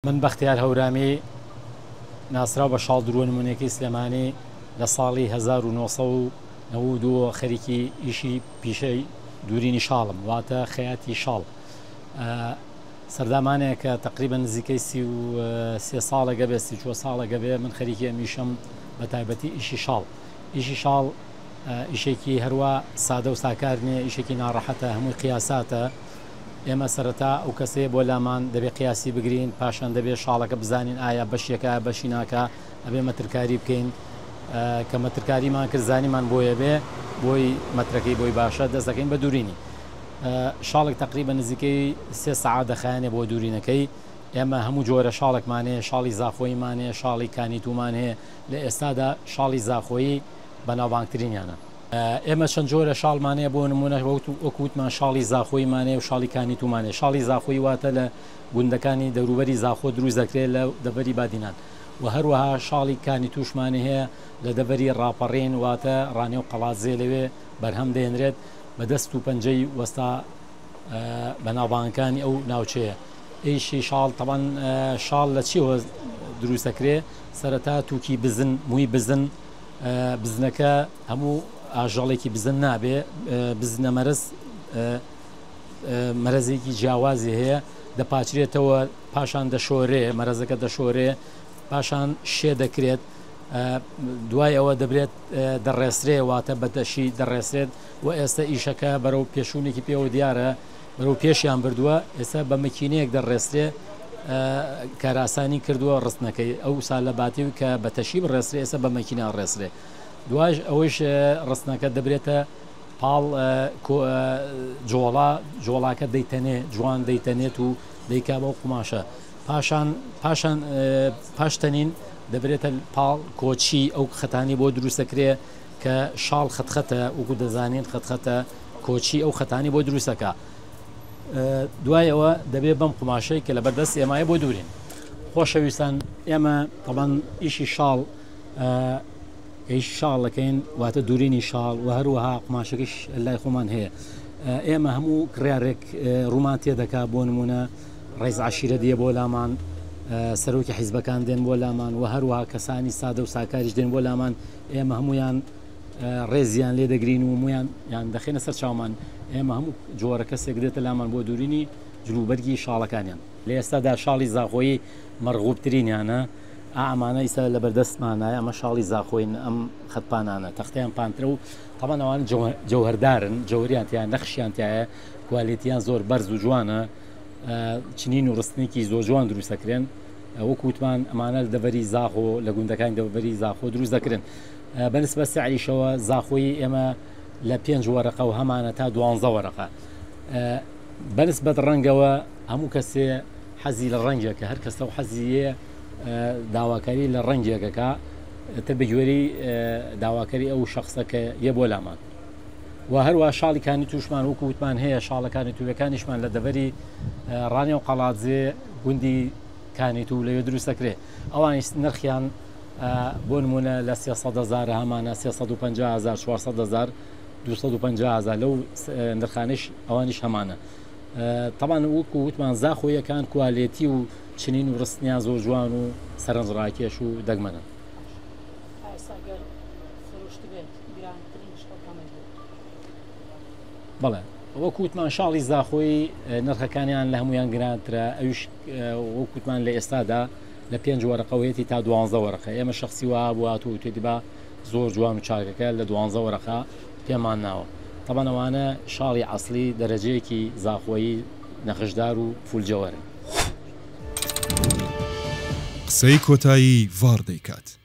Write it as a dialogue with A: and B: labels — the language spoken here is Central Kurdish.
A: من بەختیار هەورامی ناسراو بە شاڵ درۆ نمونەیەکی سلێمانی لە ساڵی 1992 خەریکی ئیشی پیشەی دوورینی شاڵم واتە خەیاتی شاڵ سەردامانەیە کە تقریبا نزیکەی 33 ساڵەگە بێ 34 ساڵەگە بێ من خەریکی ئەمیشم بە تایبەتی ئیشی شاڵ. ئیشی شاڵ ئیشێکی هەروە سادە و ساکار نییە، ئیشێکی ناڕەحەتە، هەمووی قیاساتە. ئێمە سەرەتا ئەو کەسەیە بۆ لامان دەبێت قیاسی بگرین، پاشان دەبێت شاڵەکە بزانین ئایا بەشێکە بەشی ناکە، ئەبێ مەترکاری بکەین کە مەترکاریمان کرد زانیمان بۆیە بێ بۆی مەترەکەی بۆی باشە دەست دەکەین بە دوورینی. شاڵێک تقریبا نزیکەی 3 سەعات دەخایەنێ بۆ دوورینەکەی. ئێمە هەموو جۆرە شاڵێکمانەیە، شاڵی زاخۆیمانەیە، شاڵی کانیتومان هەیە. لە ئێستادا شاڵی زاخۆیی بەناوبانگترینیانە. ئێمە چەند جۆرە شاڵمانەیە بۆ نمونە وەکووتمان شاڵی زاخۆیمانەیە و شاڵی کانیتومانەیە. شاڵی زاخۆی واتە لە گوندەکانی دەوروبەری زاخۆ دروست دەکرێت لە دەبەری بادینان، و هەروەها شاڵی کانیتوشمانە هەیە لە دەبەری ڕاپەڕین واتە ڕانێ و قەڵازێ لەوێ بەرهەم دێنرێت بە دەست و پەنجەی وەستا بەناوبانگەکانی ئەو ناوچەیە. ئیشی شاڵ تەبەن شاڵ لە چیەوە دروست دەکرێت؟ سەرەتا تووکی بزن، مووی بزن، بزنەکە هەموو ئاژەڵێکی بزن نابێ، بزنە مەرز مەرزێکی جیاوازی هەیە، دەپاچرێتەوە پاشان دەشۆرێ، مەرزەکە دەشۆرێ، پاشان شێ دەکرێت، دوای ئەوە دەبرێت دەڕێسرێ واتە بەتەشی دەڕێسرێت. و ئێستا ئیشەکە بەرەو پێشوونێکی پێوە دیارە بەرەو پێشیان بردووە، ئێستا بە مەکینەیەک دەڕێسرێ، کاراسانی کردووە ڕستنەکەی ئەو سا لە باتیوی کە بەتەشی بڕێسرێ ئێستا بە مەکینە ڕێسرێ. دوای ئەوەش ڕستنەکە دەبرێتە پاڵ جۆڵاکە دەیتەنێ، جوان دەیتەنێت و دەیکا بەو قماشە. پاشتەنین دەبرێتە پاڵ کۆچی ئەو خەتانی بۆ دروستەکرێ کە شاڵ خەتخەتە وەکو دەزانین خەتخەتە کۆچی ئەو خەتانی بۆ دروستەکە. دوایەوە دەبێت بەم قماشەی کە لە بەردەست ئێمایە بۆ دوورین. خۆشەویستان، ئێمە تەبەن ئیشی شاڵ شاڵەکەین واتە دوورینی شاڵ و هەروەها قماشەکەش لای خۆمان هەیە. ئێمە هەموو کڕارێک ڕوومان تێدەکا، بۆ نمونە ڕێز عەشیرە دێ بۆ لامان، سەرۆکی حیزبەکان دێن بۆ لامان، و هەروەها کەسانی سادە و ساکاریش دێن بۆ لامان. ئێمە هەمویان ڕێزیان لێ دەگرین و هەمویان یان دەخێنە سەر چاومان. ئێمە هەموو جۆرە کەسێک دێتە لامان بۆ دوورینی جلوبەرگی شاڵەکانیان. لە ئێستادا شاڵی زاخۆیی مەرغوبترینیانە، ئامانە ئیستا لە بەردەستمانایە، ئەمە شاڵی زاخۆین، ئەم خەتپانانە تەختەیان پانترە و تەبەن ئەوان جەوهەردارن، جەوهریانتیان نەخشیانتیایە، کوالیتیان زۆر بەرز و جوانە، چنین و ڕستنێکی زۆر جوان دروستەکرێن. وەکووتمان ئەمانە لە دەبەری زاخۆ لە گوندەکانی دەبەری زاخۆ دروست دەکرێن. بەنسبە سعریشەوە زاخۆی ئێمە لە 5 وەرەقە و هەمانە تا 12 وەرەقە. بەنسبەت ڕەنگەوە هەموو کەسێ حەزی لە ڕەنگێکە، هەر کەسە و حەزیە داواکاری لە ڕەنگێکەکە تر بەگوێری داواکاری ئەو شخصەکە یە بۆ لامان. و هەروە شاڵی کانیتوشمان وەکووتمان هەیە، شاڵەکانی تووەکانیشمان لە دەبەری ڕانێ و قەڵاتزێ گوندی کانیت و لەوێ دروست دەکرێت. ئەوانی نرخیان بۆ نمونە لە 300,000 هەمانە 350,000 400,000 250,000 لەو نرخانش ئەوانیش هەمانە. تەبەن وەکووتمان زاخۆیەکان کوالێتی و چنین و ڕستنیان زۆر جوان و سەرنجڕاکێش و دەگمەنن. بەڵێ وەکووتمان شاڵی زاخۆی نرخەکانیان لە هەمویان گرانترە، ئەوش وەکووتمان لە ئێستادا لە 5 وەرەقەوەیەتی تا 12 وەرەقە. ئێمە شخصی وا بوات و تێدیبا زۆر جوان و چاکەکە لە 12 وەرەقە پێمان ناوە. تەبەن ئەوانە شاڵی عەسڵی دەرەجەیەکی زاخۆیی نەخشدار و فولجەوەرن.
B: قسەی کۆتایی ڤار دەیکات.